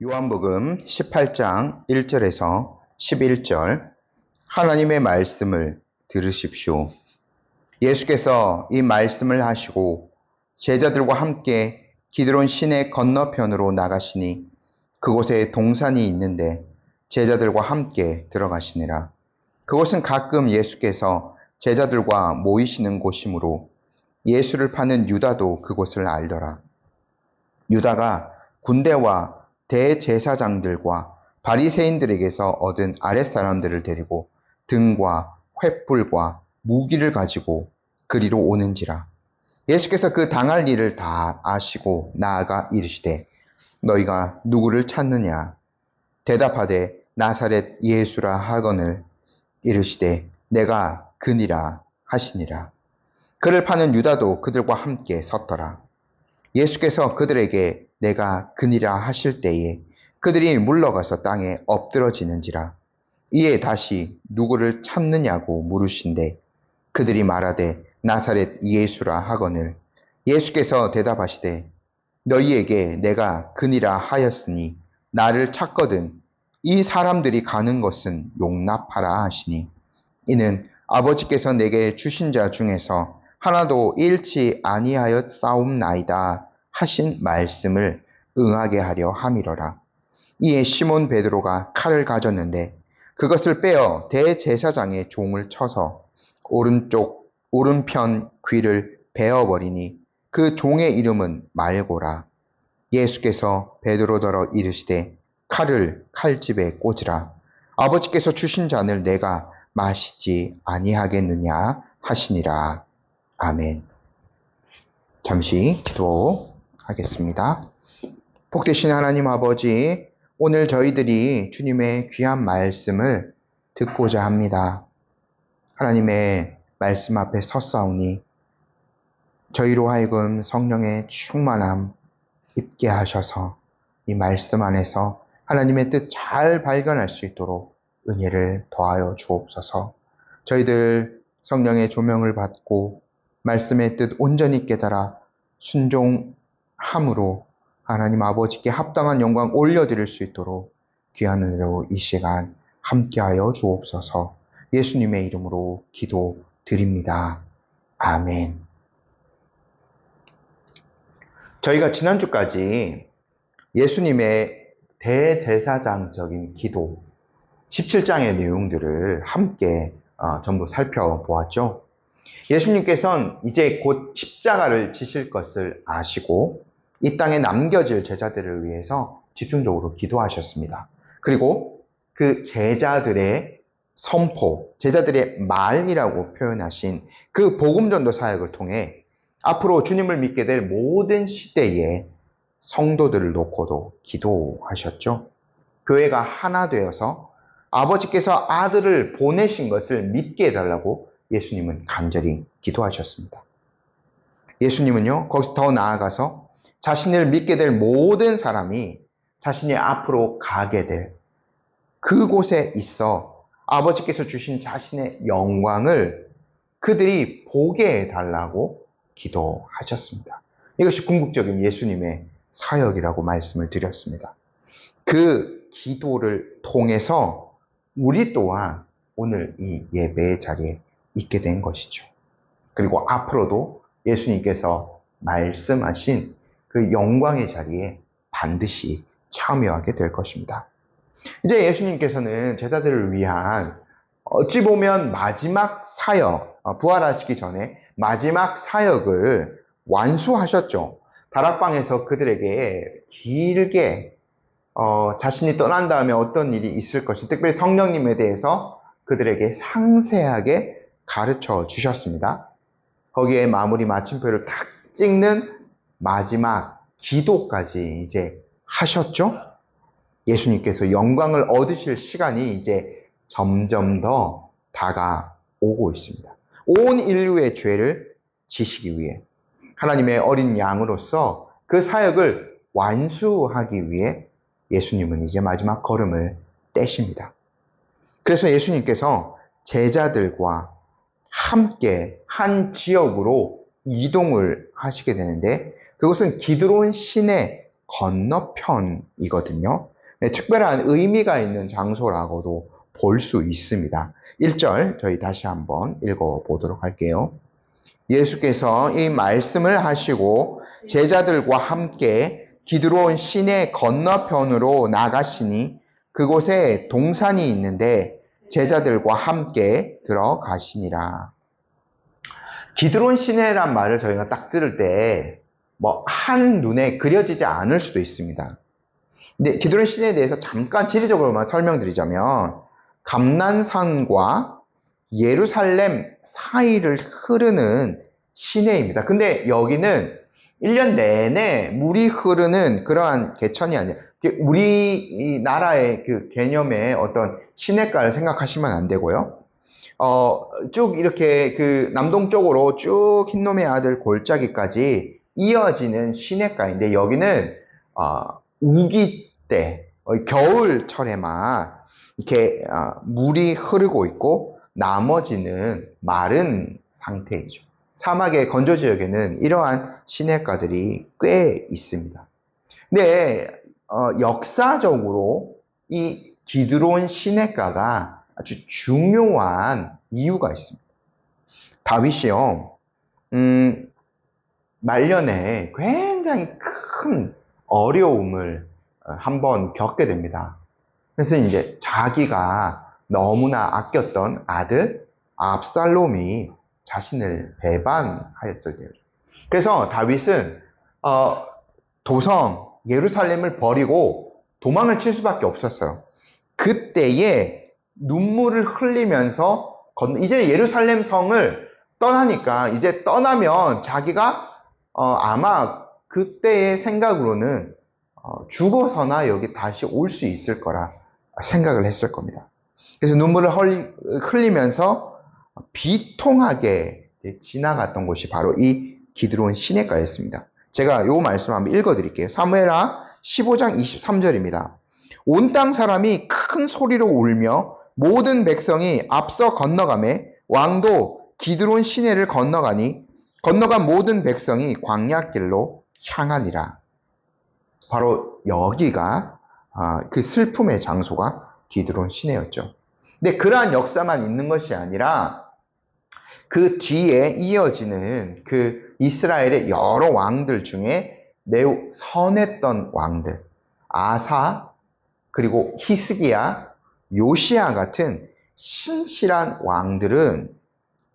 요한복음 18장 1절에서 11절 하나님의 말씀을 들으십시오. 예수께서 이 말씀을 하시고 제자들과 함께 기드론 시내 건너편으로 나가시니 그곳에 동산이 있는데 제자들과 함께 들어가시니라. 그곳은 가끔 예수께서 제자들과 모이시는 곳이므로 예수를 파는 유다도 그곳을 알더라. 유다가 군대와 대제사장들과 바리새인들에게서 얻은 아랫사람들을 데리고 등과 횃불과 무기를 가지고 그리로 오는지라. 예수께서 그 당할 일을 다 아시고 나아가 이르시되 너희가 누구를 찾느냐? 대답하되 나사렛 예수라 하거늘 이르시되 내가 그니라 하시니라. 그를 파는 유다도 그들과 함께 섰더라. 예수께서 그들에게 내가 그니라 하실 때에 그들이 물러가서 땅에 엎드러지는지라. 이에 다시 누구를 찾느냐고 물으신대 그들이 말하되 나사렛 예수라 하거늘 예수께서 대답하시되 너희에게 내가 그니라 하였으니 나를 찾거든 이 사람들이 가는 것은 용납하라 하시니 이는 아버지께서 내게 주신 자 중에서 하나도 잃지 아니하였사옵나이다 하신 말씀을 응하게 하려 함이러라. 이에 시몬 베드로가 칼을 가졌는데 그것을 빼어 대제사장의 종을 쳐서 오른편 귀를 베어버리니 그 종의 이름은 말고라. 예수께서 베드로더러 이르시되 칼을 칼집에 꽂으라. 아버지께서 주신 잔을 내가 마시지 아니하겠느냐 하시니라. 아멘. 잠시 기도하겠습니다. 복되신 하나님 아버지, 오늘 저희들이 주님의 귀한 말씀을 듣고자 합니다. 하나님의 말씀 앞에 섰사오니 저희로 하여금 성령의 충만함 입게 하셔서 이 말씀 안에서 하나님의 뜻 잘 발견할 수 있도록 은혜를 더하여 주옵소서. 저희들 성령의 조명을 받고 말씀의 뜻 온전히 깨달아 순종함으로 하나님 아버지께 합당한 영광 올려드릴 수 있도록 귀한 은혜로 이 시간 함께하여 주옵소서. 예수님의 이름으로 기도드립니다. 아멘. 저희가 지난주까지 예수님의 대제사장적인 기도 17장의 내용들을 함께 전부 살펴보았죠. 예수님께서는 이제 곧 십자가를 지실 것을 아시고 이 땅에 남겨질 제자들을 위해서 집중적으로 기도하셨습니다. 그리고 그 제자들의 선포, 제자들의 말이라고 표현하신 그 복음전도 사역을 통해 앞으로 주님을 믿게 될 모든 시대에 성도들을 놓고도 기도하셨죠. 교회가 하나 되어서 아버지께서 아들을 보내신 것을 믿게 해달라고 예수님은 간절히 기도하셨습니다. 예수님은요, 거기서 더 나아가서 자신을 믿게 될 모든 사람이 자신이 앞으로 가게 될 그곳에 있어 아버지께서 주신 자신의 영광을 그들이 보게 해달라고 기도하셨습니다. 이것이 궁극적인 예수님의 사역이라고 말씀을 드렸습니다. 그 기도를 통해서 우리 또한 오늘 이 예배의 자리에 있게 된 것이죠. 그리고 앞으로도 예수님께서 말씀하신 그 영광의 자리에 반드시 참여하게 될 것입니다. 이제 예수님께서는 제자들을 위한 어찌 보면 마지막 사역, 부활하시기 전에 마지막 사역을 완수하셨죠. 다락방에서 그들에게 길게 자신이 떠난 다음에 어떤 일이 있을 것이, 특별히 성령님에 대해서 그들에게 상세하게 가르쳐 주셨습니다. 거기에 마무리 마침표를 딱 찍는 마지막 기도까지 이제 하셨죠. 예수님께서 영광을 얻으실 시간이 이제 점점 더 다가오고 있습니다. 온 인류의 죄를 지시기 위해 하나님의 어린 양으로서 그 사역을 완수하기 위해 예수님은 이제 마지막 걸음을 떼십니다. 그래서 예수님께서 제자들과 함께 한 지역으로 이동을 하시게 되는데 그것은 기드론 시내 건너편이거든요. 특별한 의미가 있는 장소라고도 볼 수 있습니다. 1절 저희 다시 한번 읽어보도록 할게요. 예수께서 이 말씀을 하시고 제자들과 함께 기드론 시내 건너편으로 나가시니 그곳에 동산이 있는데 제자들과 함께 들어가시니라. 기드론 시내란 말을 저희가 딱 들을 때 뭐 한눈에 그려지지 않을 수도 있습니다. 근데 기드론 시내에 대해서 잠깐 지리적으로만 설명드리자면 감난산과 예루살렘 사이를 흐르는 시내입니다. 근데 여기는 1년 내내 물이 흐르는 그러한 개천이 아니라 우리 나라의 그 개념의 어떤 시내가를 생각하시면 안 되고요. 쭉 이렇게 그 남동쪽으로 쭉 흰놈의 아들 골짜기까지 이어지는 시내가인데 여기는 우기 때 겨울철에만 이렇게 물이 흐르고 있고 나머지는 마른 상태이죠. 사막의 건조 지역에는 이러한 시내가들이 꽤 있습니다. 근데 역사적으로 이 기드론 시내가가 아주 중요한 이유가 있습니다. 다윗이요, 말년에 굉장히 큰 어려움을 한번 겪게 됩니다. 그래서 이제 자기가 너무나 아꼈던 아들 압살롬이 자신을 배반하였을 때죠. 그래서 다윗은 도성 예루살렘을 버리고 도망을 칠 수밖에 없었어요. 그때에 눈물을 흘리면서 이제 예루살렘 성을 떠나니까 이제 떠나면 자기가 아마 그때의 생각으로는 죽어서나 여기 다시 올 수 있을 거라 생각을 했을 겁니다. 그래서 눈물을 흘리면서 비통하게 지나갔던 곳이 바로 이 기드론 시내가였습니다. 제가 요 말씀 한번 읽어드릴게요. 사무엘하 15장 23절입니다. 온 땅 사람이 큰 소리로 울며 모든 백성이 앞서 건너가매 왕도 기드론 시내를 건너간 모든 백성이 광야길로 향하니라. 바로 여기가 그 슬픔의 장소가 기드론 시내였죠. 근데 그러한 역사만 있는 것이 아니라 그 뒤에 이어지는 그 이스라엘의 여러 왕들 중에 매우 선했던 왕들, 아사, 그리고 히스기야, 요시야 같은 신실한 왕들은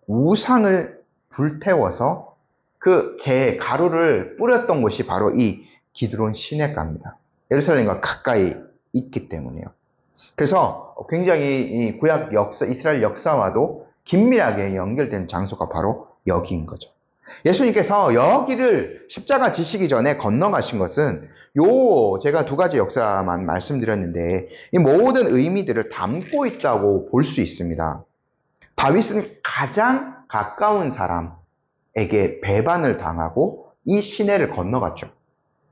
우상을 불태워서 그 가루를 뿌렸던 곳이 바로 이 기드론 시내가입니다. 예루살렘과 가까이 있기 때문에요. 그래서 굉장히 이 구약 역사, 이스라엘 역사와도 긴밀하게 연결된 장소가 바로 여기인 거죠. 예수님께서 여기를 십자가 지시기 전에 건너가신 것은 제가 두 가지 역사만 말씀드렸는데 이 모든 의미들을 담고 있다고 볼 수 있습니다. 다윗은 가장 가까운 사람에게 배반을 당하고 이 시내를 건너갔죠.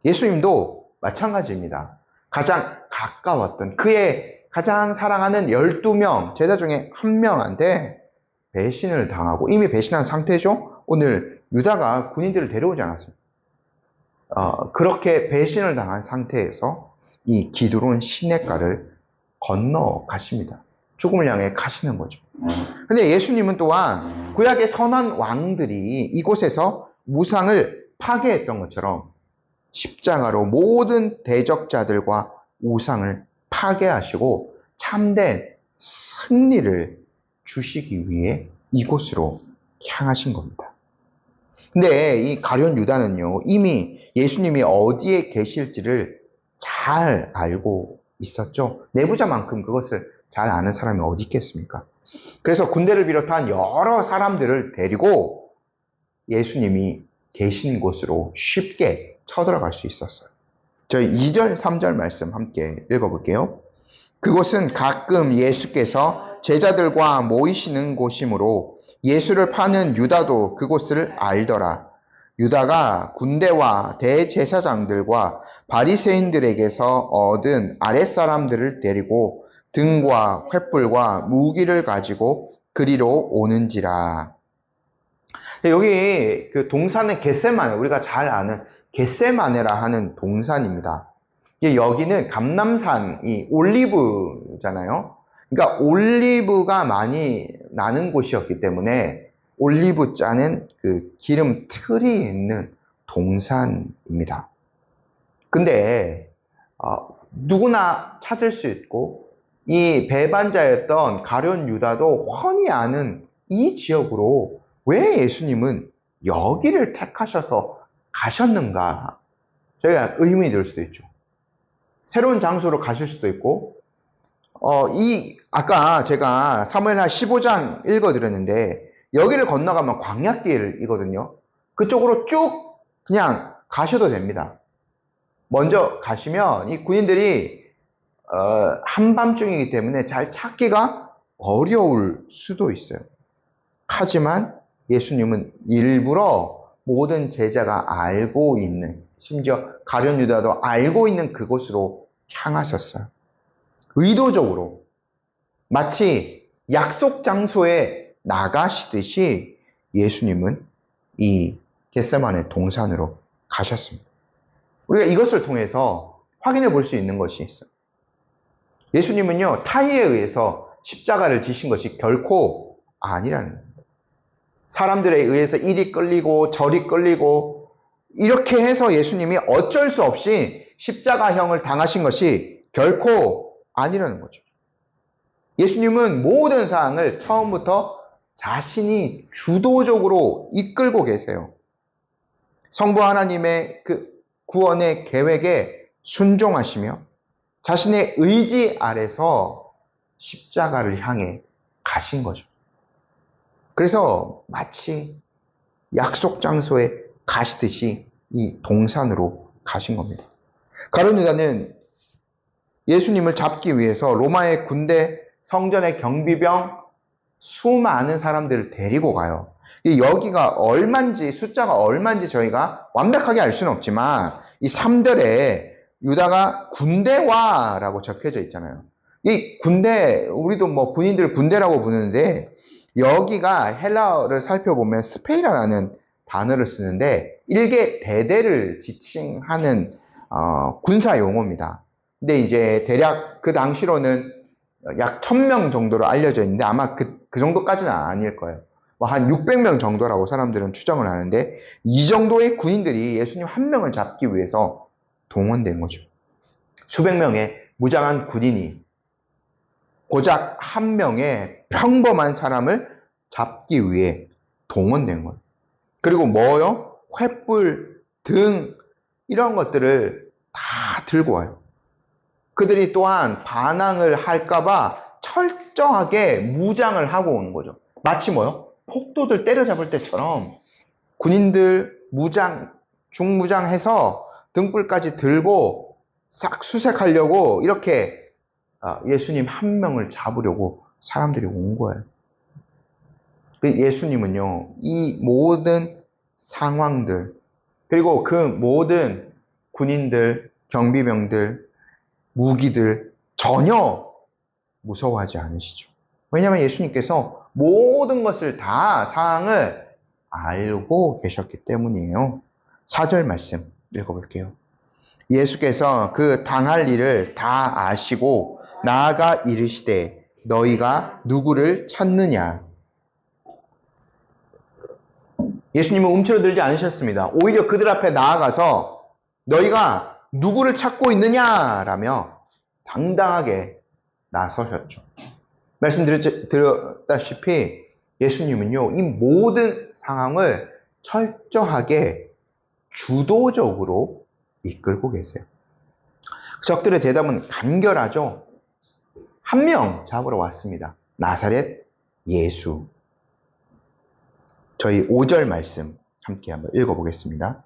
예수님도 마찬가지입니다. 가장 가까웠던 그의 가장 사랑하는 12명 제자 중에 한 명한테 배신을 당하고 이미 배신한 상태죠. 오늘 유다가 군인들을 데려오지 않았습니다. 그렇게 배신을 당한 상태에서 이 기드론 시내가를 건너가십니다. 죽음을 향해 가시는 거죠. 근데 예수님은 또한 구약의 선한 왕들이 이곳에서 우상을 파괴했던 것처럼 십자가로 모든 대적자들과 우상을 파괴하시고 참된 승리를 주시기 위해 이곳으로 향하신 겁니다. 근데 이 가룟 유다는요, 이미 예수님이 어디에 계실지를 잘 알고 있었죠. 내부자만큼 그것을 잘 아는 사람이 어디 있겠습니까? 그래서 군대를 비롯한 여러 사람들을 데리고 예수님이 계신 곳으로 쉽게 쳐들어갈 수 있었어요. 저희 2절, 3절 말씀 함께 읽어볼게요. 그곳은 가끔 예수께서 제자들과 모이시는 곳이므로 예수를 파는 유다도 그곳을 알더라. 유다가 군대와 대제사장들과 바리새인들에게서 얻은 아랫사람들을 데리고 등과 횃불과 무기를 가지고 그리로 오는지라. 여기 그 동산의 겟세마네, 우리가 잘 아는 겟세마네라 하는 동산입니다. 여기는 감람산이 올리브잖아요. 그러니까 올리브가 많이 나는 곳이었기 때문에 올리브 짜는 그 기름 틀이 있는 동산입니다. 근데 누구나 찾을 수 있고 이 배반자였던 가룟 유다도 훤히 아는 이 지역으로 왜 예수님은 여기를 택하셔서 가셨는가? 저희가 의문이 들 수도 있죠. 새로운 장소로 가실 수도 있고, 아까 제가 사무엘하 15장 읽어드렸는데, 여기를 건너가면 광야길이거든요. 그쪽으로 쭉 그냥 가셔도 됩니다. 먼저 가시면 이 군인들이 한밤중이기 때문에 잘 찾기가 어려울 수도 있어요. 하지만 예수님은 일부러 모든 제자가 알고 있는, 심지어 가룟 유다도 알고 있는 그곳으로 향하셨어요. 의도적으로 마치 약속 장소에 나가시듯이 예수님은 이 겟세마네 동산으로 가셨습니다. 우리가 이것을 통해서 확인해 볼 수 있는 것이 있어요. 예수님은요, 타의에 의해서 십자가를 지신 것이 결코 아니라는 겁니다. 사람들에 의해서 이리 끌리고 저리 끌리고 이렇게 해서 예수님이 어쩔 수 없이 십자가형을 당하신 것이 결코 아니라는 거죠. 예수님은 모든 사항을 처음부터 자신이 주도적으로 이끌고 계세요. 성부 하나님의 그 구원의 계획에 순종하시며 자신의 의지 아래서 십자가를 향해 가신 거죠. 그래서 마치 약속 장소에 가시듯이 이 동산으로 가신 겁니다. 가룟 유다는 예수님을 잡기 위해서 로마의 군대, 성전의 경비병, 수많은 사람들을 데리고 가요. 여기가 얼만지, 숫자가 얼만지 저희가 완벽하게 알 수는 없지만 이 3절에 유다가 군대와라고 적혀져 있잖아요. 이 군대, 우리도 뭐 군인들 군대라고 부르는데 여기가 헬라어를 살펴보면 스페이라라는 단어를 쓰는데 일개 대대를 지칭하는 군사 용어입니다. 근데 이제 대략 그 당시로는 약 1000명 정도로 알려져 있는데 아마 그 정도까지는 아닐 거예요. 뭐 한 600명 정도라고 사람들은 추정을 하는데 이 정도의 군인들이 예수님 한 명을 잡기 위해서 동원된 거죠. 수백 명의 무장한 군인이 고작 한 명의 평범한 사람을 잡기 위해 동원된 거예요. 그리고 뭐요? 횃불, 등 이런 것들을 다 들고 와요. 그들이 또한 반항을 할까봐 철저하게 무장을 하고 오는 거죠. 마치 뭐요? 폭도들 때려잡을 때처럼 군인들 무장, 중무장해서 등불까지 들고 싹 수색하려고 이렇게 예수님 한 명을 잡으려고 사람들이 온 거예요. 예수님은요, 이 모든 상황들, 그리고 그 모든 군인들, 경비병들, 무기들 전혀 무서워하지 않으시죠. 왜냐하면 예수님께서 모든 것을 다 상황을 알고 계셨기 때문이에요. 4절 말씀 읽어볼게요. 예수께서 그 당할 일을 다 아시고 나아가 이르시되 너희가 누구를 찾느냐. 예수님은 움츠러들지 않으셨습니다. 오히려 그들 앞에 나아가서 너희가 누구를 찾고 있느냐라며 당당하게 나서셨죠. 말씀드렸다시피 예수님은요, 이 모든 상황을 철저하게 주도적으로 이끌고 계세요. 적들의 대답은 간결하죠. 한 명 잡으러 왔습니다. 나사렛 예수. 저희 5절 말씀 함께 한번 읽어보겠습니다.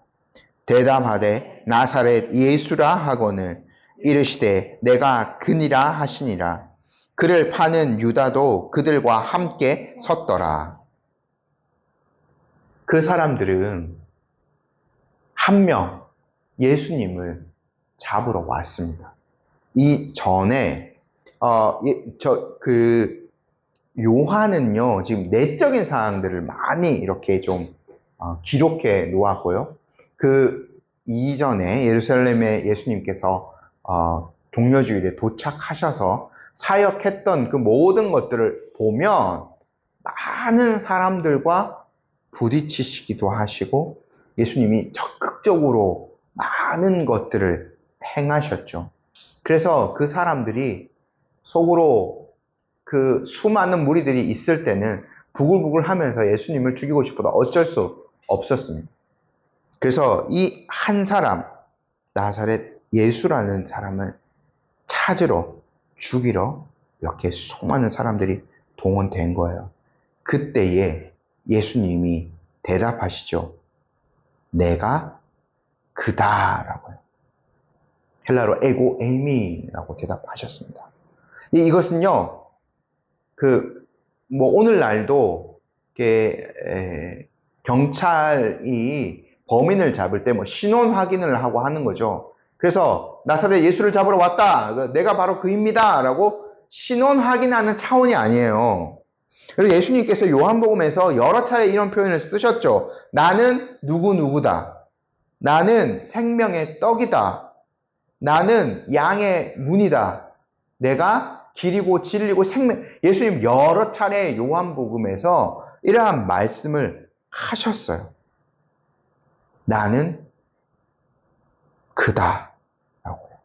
대답하되 나사렛 예수라 하거늘 이르시되 내가 그니라 하시니라. 그를 파는 유다도 그들과 함께 섰더라. 그 사람들은 한 명 예수님을 잡으러 왔습니다. 이 전에 요한은요 지금 내적인 사항들을 많이 이렇게 좀 기록해 놓았고요. 그 이전에 예루살렘에 예수님께서 종려주일에 도착하셔서 사역했던 그 모든 것들을 보면 많은 사람들과 부딪히시기도 하시고 예수님이 적극적으로 많은 것들을 행하셨죠. 그래서 그 사람들이 속으로 그 수많은 무리들이 있을 때는 부글부글 하면서 예수님을 죽이고 싶어도 어쩔 수 없었습니다. 그래서 이 한 사람, 나사렛 예수라는 사람을 찾으러, 죽이러 이렇게 수많은 사람들이 동원된 거예요. 그때에 예수님이 대답하시죠. 내가 그다라고요. 헬라로 에고 에이미라고 대답하셨습니다. 이것은요, 오늘날도 경찰이 범인을 잡을 때 신원 확인을 하고 하는 거죠. 그래서 나사렛 예수를 잡으러 왔다. 내가 바로 그입니다. 라고 신원 확인하는 차원이 아니에요. 그리고 예수님께서 요한복음에서 여러 차례 이런 표현을 쓰셨죠. 나는 누구누구다. 나는 생명의 떡이다. 나는 양의 문이다. 내가 길이고 진리고 생명. 예수님 여러 차례 요한복음에서 이러한 말씀을 하셨어요. 나는 그다. 라고요.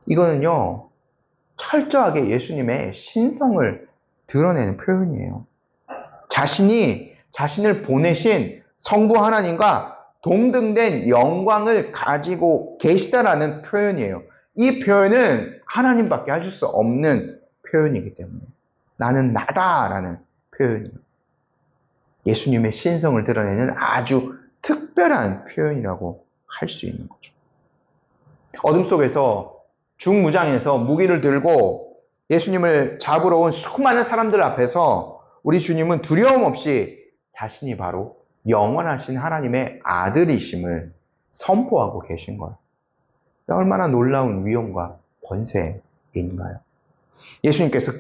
이거는요, 철저하게 예수님의 신성을 드러내는 표현이에요. 자신을 보내신 성부 하나님과 동등된 영광을 가지고 계시다라는 표현이에요. 이 표현은 하나님밖에 하실 수 없는 표현이기 때문에 나는 나다라는 표현이에요. 예수님의 신성을 드러내는 아주 특별한 표현이라고 할 수 있는 거죠. 어둠 속에서 중무장에서 무기를 들고 예수님을 잡으러 온 수많은 사람들 앞에서 우리 주님은 두려움 없이 자신이 바로 영원하신 하나님의 아들이심을 선포하고 계신 거예요. 얼마나 놀라운 위엄과 권세인가요? 예수님께서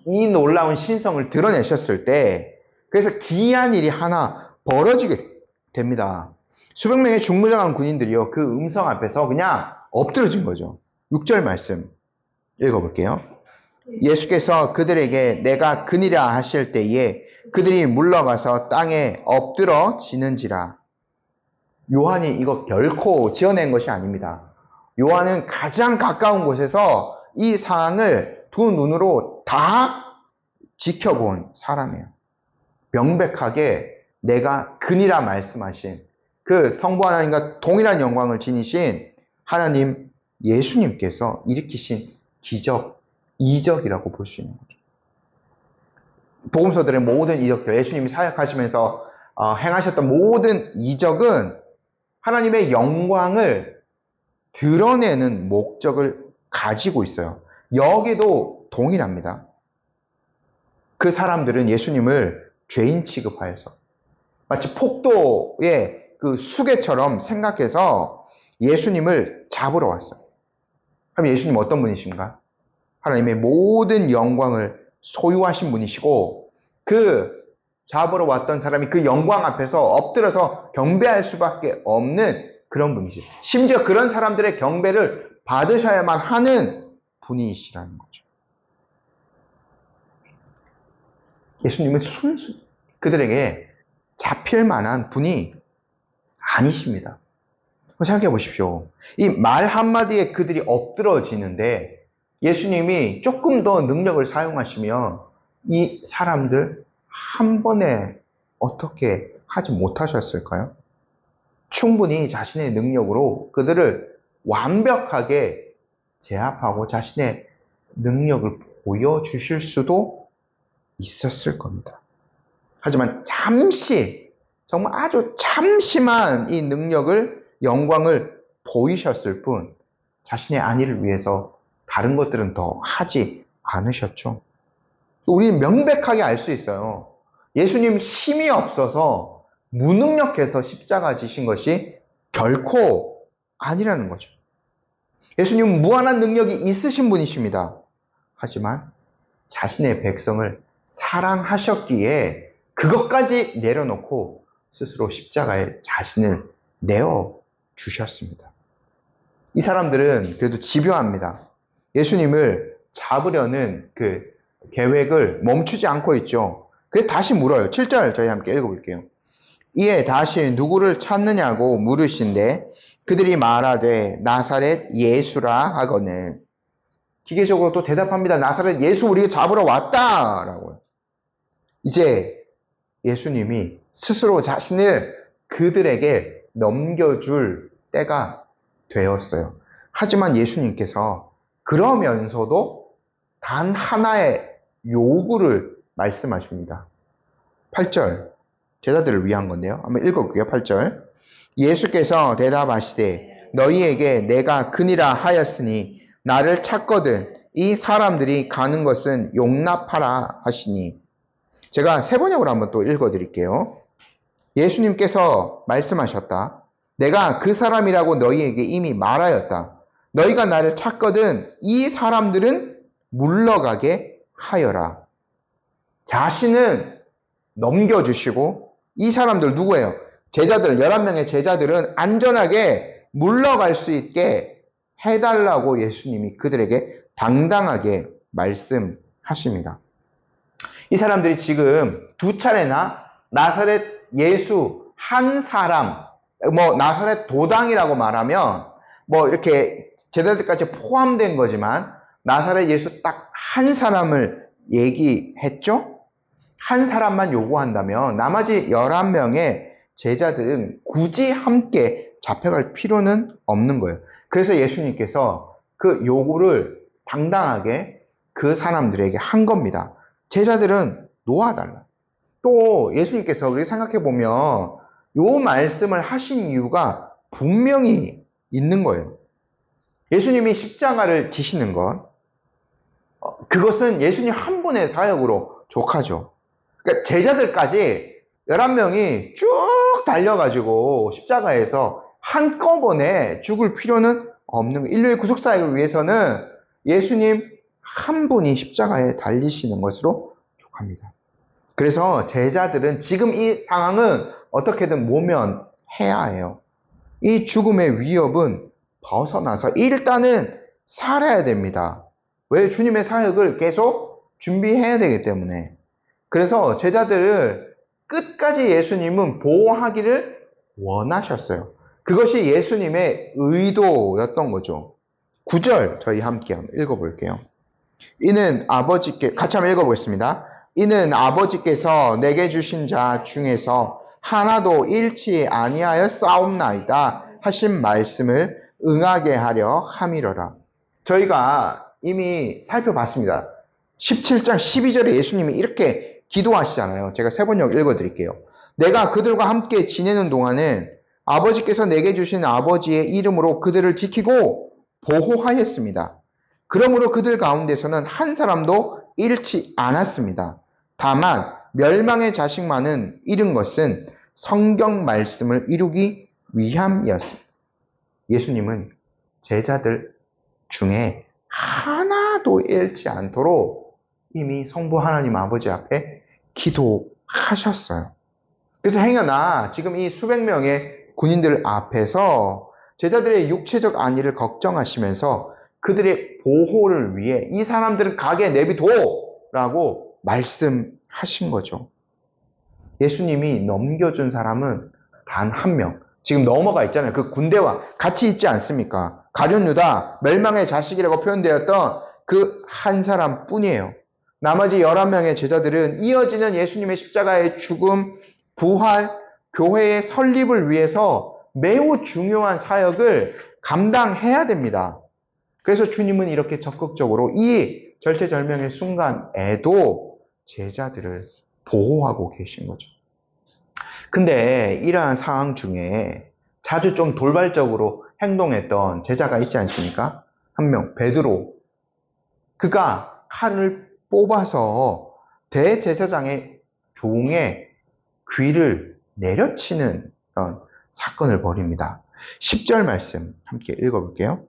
이 놀라운 신성을 드러내셨을 때 그래서 기이한 일이 하나 벌어지게 됩니다. 수백 명의 중무장한 군인들이요, 그 음성 앞에서 그냥 엎드러진 거죠. 6절 말씀 읽어볼게요. 예수께서 그들에게 내가 그니라 하실 때에 그들이 물러가서 땅에 엎드러지는지라. 요한이 이거 결코 지어낸 것이 아닙니다. 요한은 가장 가까운 곳에서 이 상황을 두 눈으로 다 지켜본 사람이에요. 명백하게 내가 그니라 말씀하신 그 성부 하나님과 동일한 영광을 지니신 하나님 예수님께서 일으키신 기적, 이적이라고 볼 수 있는 거죠. 복음서들의 모든 이적들, 예수님이 사역하시면서 행하셨던 모든 이적은 하나님의 영광을 드러내는 목적을 가지고 있어요. 여기도 동일합니다. 그 사람들은 예수님을 죄인 취급하여서 마치 폭도의 그 수개처럼 생각해서 예수님을 잡으러 왔어요. 그럼 예수님 어떤 분이십니까? 하나님의 모든 영광을 소유하신 분이시고 그 잡으러 왔던 사람이 그 영광 앞에서 엎드려서 경배할 수밖에 없는 그런 분이시죠. 심지어 그런 사람들의 경배를 받으셔야만 하는 분이시라는 거죠. 예수님은 순수 그들에게 잡힐 만한 분이 아니십니다. 생각해 보십시오. 이 말 한마디에 그들이 엎드러지는데 예수님이 조금 더 능력을 사용하시면 이 사람들 한 번에 어떻게 하지 못하셨을까요? 충분히 자신의 능력으로 그들을 완벽하게 제압하고 자신의 능력을 보여주실 수도 있었을 겁니다. 하지만 잠시, 정말 아주 잠시만 이 능력을, 영광을 보이셨을 뿐 자신의 안위를 위해서 다른 것들은 더 하지 않으셨죠. 우리는 명백하게 알 수 있어요. 예수님 힘이 없어서 무능력해서 십자가 지신 것이 결코 아니라는 거죠. 예수님은 무한한 능력이 있으신 분이십니다. 하지만 자신의 백성을 사랑하셨기에 그것까지 내려놓고 스스로 십자가에 자신을 내어 주셨습니다. 이 사람들은 그래도 집요합니다. 예수님을 잡으려는 그 계획을 멈추지 않고 있죠. 그래서 다시 물어요. 7절 저희 함께 읽어볼게요. 이에 다시 누구를 찾느냐고 물으신데 그들이 말하되 나사렛 예수라 하거늘. 기계적으로 또 대답합니다. 나사렛 예수 우리가 잡으러 왔다라고요. 이제 예수님이 스스로 자신을 그들에게 넘겨줄 때가 되었어요. 하지만 예수님께서 그러면서도 단 하나의 요구를 말씀하십니다. 8절 제자들을 위한 건데요. 한번 읽어볼게요. 8절 예수께서 대답하시되 너희에게 내가 그니라 하였으니 나를 찾거든 이 사람들이 가는 것은 용납하라 하시니. 제가 세 번역으로 한번 또 읽어드릴게요. 예수님께서 말씀하셨다. 내가 그 사람이라고 너희에게 이미 말하였다. 너희가 나를 찾거든 이 사람들은 물러가게 하여라. 자신은 넘겨주시고 이 사람들 누구예요? 제자들, 11명의 제자들은 안전하게 물러갈 수 있게 해달라고 예수님이 그들에게 당당하게 말씀하십니다. 이 사람들이 지금 두 차례나 나사렛 예수 한 사람, 나사렛 도당이라고 말하면 이렇게 제자들까지 포함된 거지만 나사렛 예수 딱 한 사람을 얘기했죠? 한 사람만 요구한다면 나머지 11명의 제자들은 굳이 함께 잡혀갈 필요는 없는 거예요. 그래서 예수님께서 그 요구를 당당하게 그 사람들에게 한 겁니다. 제자들은 놓아달라. 또 예수님께서 우리 생각해보면 요 말씀을 하신 이유가 분명히 있는 거예요. 예수님이 십자가를 지시는 것, 그것은 예수님 한 분의 사역으로 족하죠. 그러니까 제자들까지 11명이 쭉 달려가지고 십자가에서 한꺼번에 죽을 필요는 없는 거예요. 인류의 구속사역을 위해서는 예수님 한 분이 십자가에 달리시는 것으로 족합니다. 그래서 제자들은 지금 이 상황은 어떻게든 모면해야 해요. 이 죽음의 위협은 벗어나서 일단은 살아야 됩니다. 왜? 주님의 사역을 계속 준비해야 되기 때문에. 그래서 제자들을 끝까지 예수님은 보호하기를 원하셨어요. 그것이 예수님의 의도였던 거죠. 9절 저희 함께 한번 읽어볼게요. 이는 아버지께, 같이 한번 읽어보겠습니다. 이는 아버지께서 내게 주신 자 중에서 하나도 잃지 아니하여 싸움나이다 하신 말씀을 응하게 하려 함이러라. 저희가 이미 살펴봤습니다. 17장 12절에 예수님이 이렇게 기도하시잖아요. 제가 세 번역 읽어드릴게요. 내가 그들과 함께 지내는 동안은 아버지께서 내게 주신 아버지의 이름으로 그들을 지키고 보호하였습니다. 그러므로 그들 가운데서는 한 사람도 잃지 않았습니다. 다만 멸망의 자식만은 잃은 것은 성경 말씀을 이루기 위함이었습니다. 예수님은 제자들 중에 하나도 잃지 않도록 이미 성부 하나님 아버지 앞에 기도하셨어요. 그래서 행여나 지금 이 수백 명의 군인들 앞에서 제자들의 육체적 안위를 걱정하시면서 그들의 보호를 위해 이 사람들은 가게 내비둬라고 말씀하신 거죠. 예수님이 넘겨준 사람은 단 한 명. 지금 넘어가 있잖아요. 그 군대와 같이 있지 않습니까? 가룟 유다, 멸망의 자식이라고 표현되었던 그 한 사람 뿐이에요. 나머지 11명의 제자들은 이어지는 예수님의 십자가의 죽음, 부활, 교회의 설립을 위해서 매우 중요한 사역을 감당해야 됩니다. 그래서 주님은 이렇게 적극적으로 이 절체절명의 순간에도 제자들을 보호하고 계신 거죠. 근데 이러한 상황 중에 자주 좀 돌발적으로 행동했던 제자가 있지 않습니까? 한 명, 베드로. 그가 칼을 뽑아서 대제사장의 종의 귀를 내려치는 그런 사건을 벌입니다. 10절 말씀 함께 읽어볼게요.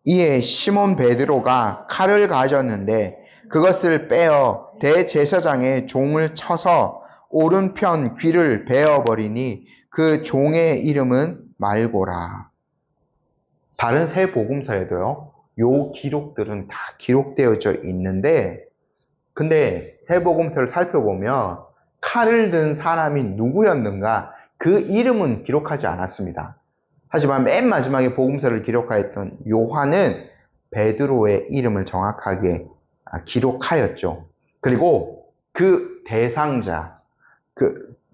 이에 시몬 베드로가 칼을 가졌는데 그것을 빼어 대제사장의 종을 쳐서 오른편 귀를 베어버리니 그 종의 이름은 말고라. 다른 세 복음서에도요, 요 기록들은 다 기록되어져 있는데, 근데 세 복음서를 살펴보면 칼을 든 사람이 누구였는가 그 이름은 기록하지 않았습니다. 하지만 맨 마지막에 복음서를 기록하였던 요한은 베드로의 이름을 정확하게 기록하였죠. 그리고 그 대상자, 그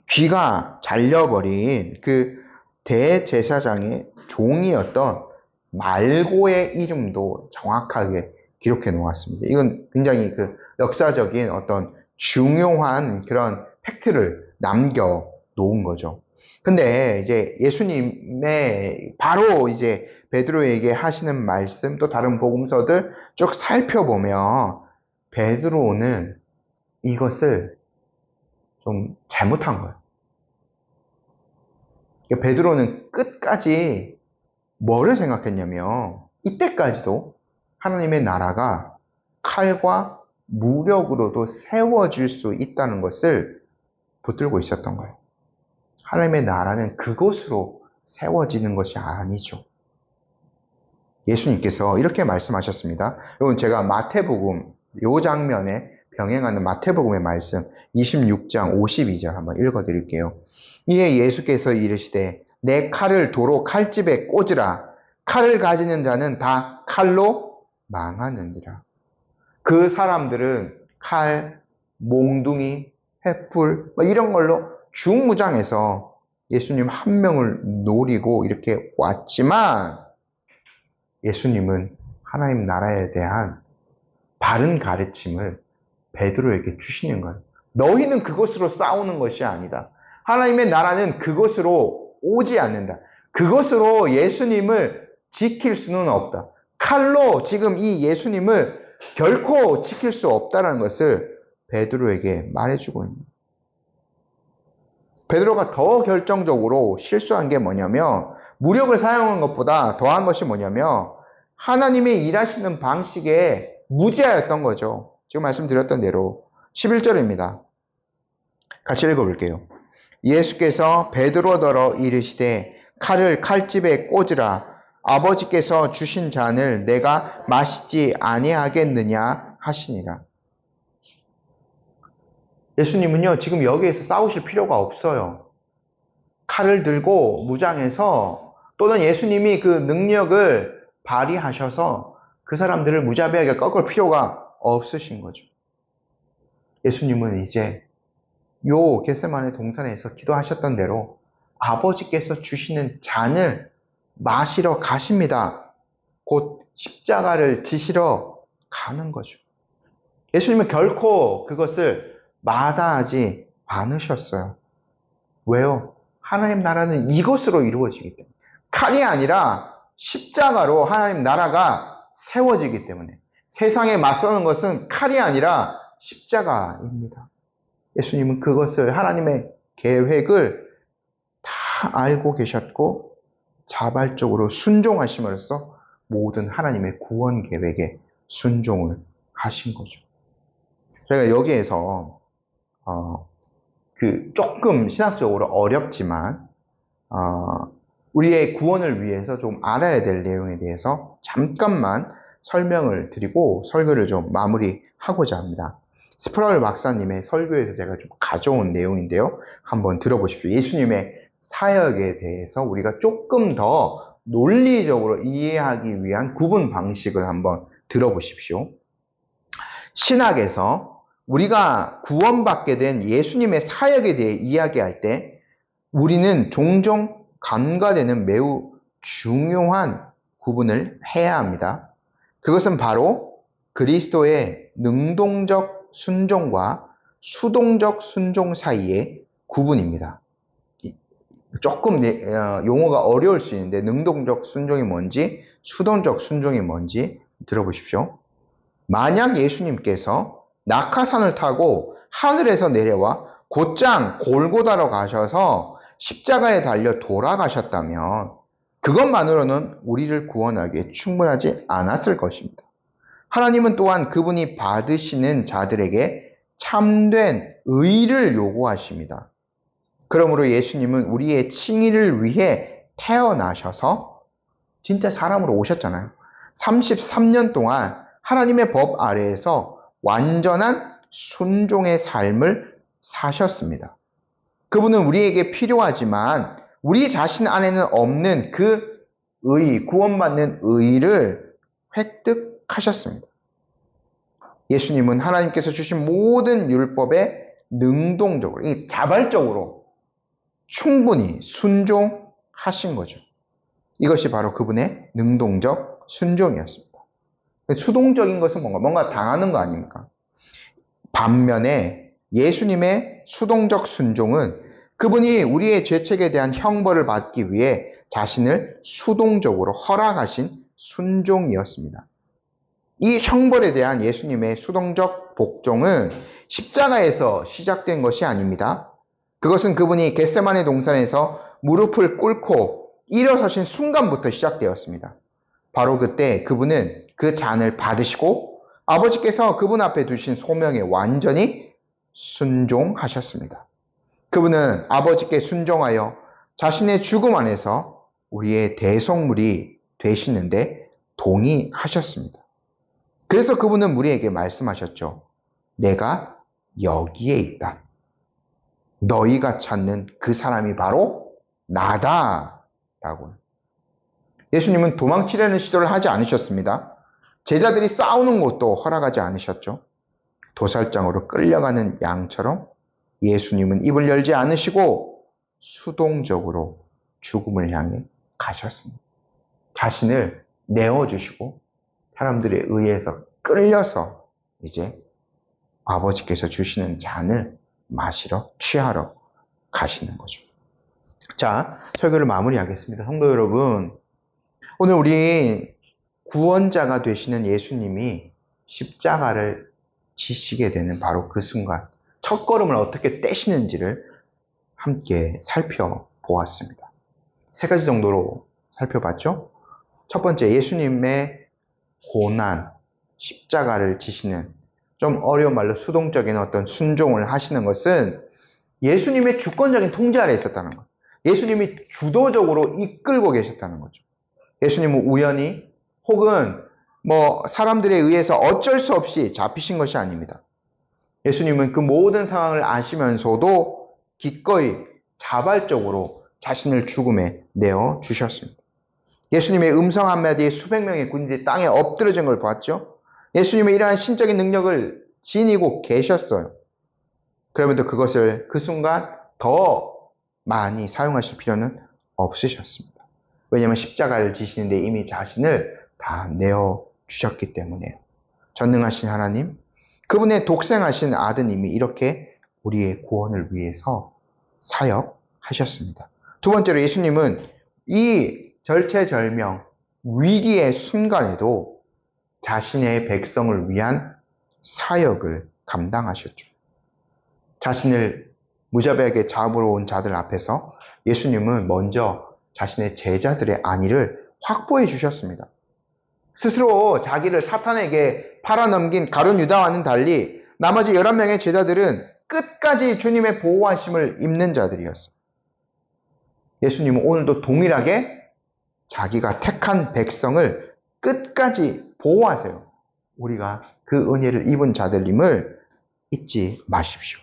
귀가 잘려버린 그 대제사장의 종이었던 말고의 이름도 정확하게 기록해 놓았습니다. 이건 굉장히 그 역사적인 어떤 중요한 그런 팩트를 남겨 놓은 거죠. 근데 이제 예수님의 바로 이제 베드로에게 하시는 말씀 또 다른 복음서들 쭉 살펴보면 베드로는 이것을 좀 잘못한 거예요. 베드로는 끝까지 뭐를 생각했냐면 이때까지도 하나님의 나라가 칼과 무력으로도 세워질 수 있다는 것을 붙들고 있었던 거예요. 하나님의 나라는 그것으로 세워지는 것이 아니죠. 예수님께서 이렇게 말씀하셨습니다. 이건 제가 마태복음 요 장면에 병행하는 마태복음의 말씀 26장 52절 한번 읽어드릴게요. 이에 예수께서 이르시되 내 칼을 도로 칼집에 꽂으라. 칼을 가지는 자는 다 칼로 망하느니라. 그 사람들은 칼, 몽둥이, 횃불 이런 걸로 중무장해서 예수님 한 명을 노리고 이렇게 왔지만 예수님은 하나님 나라에 대한 바른 가르침을 베드로에게 주시는 거예요. 너희는 그것으로 싸우는 것이 아니다. 하나님의 나라는 그것으로 오지 않는다. 그것으로 예수님을 지킬 수는 없다. 칼로 지금 이 예수님을 결코 지킬 수 없다는 것을 베드로에게 말해주고 있는 거예요. 베드로가 더 결정적으로 실수한 게 뭐냐면 무력을 사용한 것보다 더한 것이 뭐냐면 하나님의 일하시는 방식에 무지하였던 거죠. 지금 말씀드렸던 대로 11절입니다. 같이 읽어볼게요. 예수께서 베드로더러 이르시되 칼을 칼집에 꽂으라. 아버지께서 주신 잔을 내가 마시지 아니하겠느냐 하시니라. 예수님은요, 지금 여기에서 싸우실 필요가 없어요. 칼을 들고 무장해서 또는 예수님이 그 능력을 발휘하셔서 그 사람들을 무자비하게 꺾을 필요가 없으신 거죠. 예수님은 이제 요 겟세마네 동산에서 기도하셨던 대로 아버지께서 주시는 잔을 마시러 가십니다. 곧 십자가를 지시러 가는 거죠. 예수님은 결코 그것을 마다하지 않으셨어요. 왜요? 하나님 나라는 이것으로 이루어지기 때문에. 칼이 아니라 십자가로 하나님 나라가 세워지기 때문에. 세상에 맞서는 것은 칼이 아니라 십자가입니다. 예수님은 그것을 하나님의 계획을 다 알고 계셨고 자발적으로 순종하심으로써 모든 하나님의 구원 계획에 순종을 하신 거죠. 저희가 여기에서 조금 신학적으로 어렵지만 우리의 구원을 위해서 좀 알아야 될 내용에 대해서 잠깐만 설명을 드리고 설교를 좀 마무리하고자 합니다. 스프라울 박사님의 설교에서 제가 좀 가져온 내용인데요. 한번 들어보십시오. 예수님의 사역에 대해서 우리가 조금 더 논리적으로 이해하기 위한 구분 방식을 한번 들어보십시오. 신학에서 우리가 구원받게 된 예수님의 사역에 대해 이야기할 때 우리는 종종 간과되는 매우 중요한 구분을 해야 합니다. 그것은 바로 그리스도의 능동적 순종과 수동적 순종 사이의 구분입니다. 조금 용어가 어려울 수 있는데 능동적 순종이 뭔지 수동적 순종이 뭔지 들어보십시오. 만약 예수님께서 낙하산을 타고 하늘에서 내려와 곧장 골고다로 가셔서 십자가에 달려 돌아가셨다면 그것만으로는 우리를 구원하기에 충분하지 않았을 것입니다. 하나님은 또한 그분이 받으시는 자들에게 참된 의를 요구하십니다. 그러므로 예수님은 우리의 칭의를 위해 태어나셔서 진짜 사람으로 오셨잖아요. 33년 동안 하나님의 법 아래에서 완전한 순종의 삶을 사셨습니다. 그분은 우리에게 필요하지만 우리 자신 안에는 없는 그 구원받는 의를 획득하셨습니다. 예수님은 하나님께서 주신 모든 율법에 능동적으로, 자발적으로 충분히 순종하신 거죠. 이것이 바로 그분의 능동적 순종이었습니다. 수동적인 것은 뭔가 당하는 거 아닙니까? 반면에 예수님의 수동적 순종은 그분이 우리의 죄책에 대한 형벌을 받기 위해 자신을 수동적으로 허락하신 순종이었습니다. 이 형벌에 대한 예수님의 수동적 복종은 십자가에서 시작된 것이 아닙니다. 그것은 그분이 겟세마네 동산에서 무릎을 꿇고 일어서신 순간부터 시작되었습니다. 바로 그때 그분은 그 잔을 받으시고 아버지께서 그분 앞에 두신 소명에 완전히 순종하셨습니다. 그분은 아버지께 순종하여 자신의 죽음 안에서 우리의 대속물이 되시는데 동의하셨습니다. 그래서 그분은 우리에게 말씀하셨죠. 내가 여기에 있다. 너희가 찾는 그 사람이 바로 나다. 라고. 예수님은 도망치려는 시도를 하지 않으셨습니다. 제자들이 싸우는 것도 허락하지 않으셨죠. 도살장으로 끌려가는 양처럼 예수님은 입을 열지 않으시고 수동적으로 죽음을 향해 가셨습니다. 자신을 내어주시고 사람들에 의해서 끌려서 이제 아버지께서 주시는 잔을 마시러, 취하러 가시는 거죠. 자, 설교를 마무리하겠습니다. 성도 여러분, 오늘 우리 구원자가 되시는 예수님이 십자가를 지시게 되는 바로 그 순간, 첫 걸음을 어떻게 떼시는지를 함께 살펴보았습니다. 세 가지 정도로 살펴봤죠? 첫 번째, 예수님의 고난, 십자가를 지시는, 좀 어려운 말로 수동적인 어떤 순종을 하시는 것은 예수님의 주권적인 통제 아래 있었다는 것. 예수님이 주도적으로 이끌고 계셨다는 거죠. 예수님은 우연히 혹은 사람들에 의해서 어쩔 수 없이 잡히신 것이 아닙니다. 예수님은 그 모든 상황을 아시면서도 기꺼이 자발적으로 자신을 죽음에 내어 주셨습니다. 예수님의 음성 한마디에 수백 명의 군인들이 땅에 엎드려진 걸 봤죠. 예수님의 이러한 신적인 능력을 지니고 계셨어요. 그럼에도 그것을 그 순간 더 많이 사용하실 필요는 없으셨습니다. 왜냐하면 십자가를 지시는데 이미 자신을 다 내어주셨기 때문에요. 전능하신 하나님, 그분의 독생하신 아드님이 이렇게 우리의 구원을 위해서 사역하셨습니다. 두 번째로 예수님은 이 절체절명, 위기의 순간에도 자신의 백성을 위한 사역을 감당하셨죠. 자신을 무자비하게 잡으러 온 자들 앞에서 예수님은 먼저 자신의 제자들의 안위를 확보해 주셨습니다. 스스로 자기를 사탄에게 팔아넘긴 가룟 유다와는 달리 나머지 11명의 제자들은 끝까지 주님의 보호하심을 입는 자들이었어요. 예수님은 오늘도 동일하게 자기가 택한 백성을 끝까지 보호하세요. 우리가 그 은혜를 입은 자들임을 잊지 마십시오.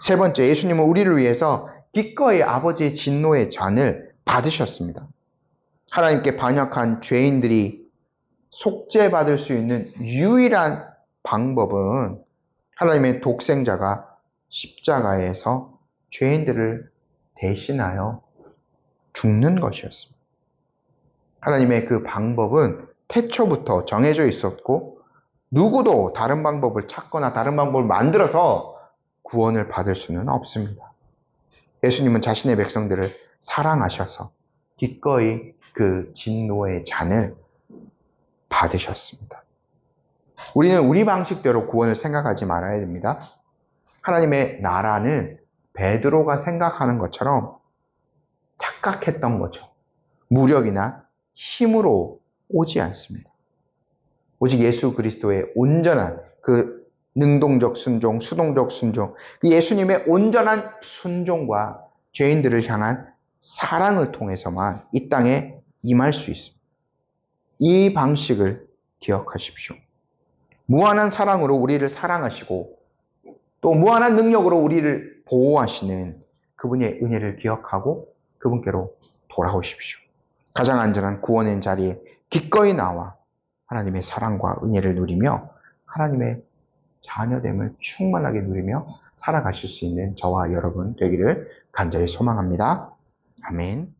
세 번째, 예수님은 우리를 위해서 기꺼이 아버지의 진노의 잔을 받으셨습니다. 하나님께 반역한 죄인들이 속죄받을 수 있는 유일한 방법은 하나님의 독생자가 십자가에서 죄인들을 대신하여 죽는 것이었습니다. 하나님의 그 방법은 태초부터 정해져 있었고 누구도 다른 방법을 찾거나 다른 방법을 만들어서 구원을 받을 수는 없습니다. 예수님은 자신의 백성들을 사랑하셔서 기꺼이 그 진노의 잔을 받으셨습니다. 우리는 우리 방식대로 구원을 생각하지 말아야 됩니다. 하나님의 나라는 베드로가 생각하는 것처럼 착각했던 거죠. 무력이나 힘으로 오지 않습니다. 오직 예수 그리스도의 온전한 그 능동적 순종, 수동적 순종, 그 예수님의 온전한 순종과 죄인들을 향한 사랑을 통해서만 이 땅에 임할 수 있습니다. 이 방식을 기억하십시오. 무한한 사랑으로 우리를 사랑하시고 또 무한한 능력으로 우리를 보호하시는 그분의 은혜를 기억하고 그분께로 돌아오십시오. 가장 안전한 구원의 자리에 기꺼이 나와 하나님의 사랑과 은혜를 누리며 하나님의 자녀됨을 충만하게 누리며 살아가실 수 있는 저와 여러분 되기를 간절히 소망합니다. 아멘.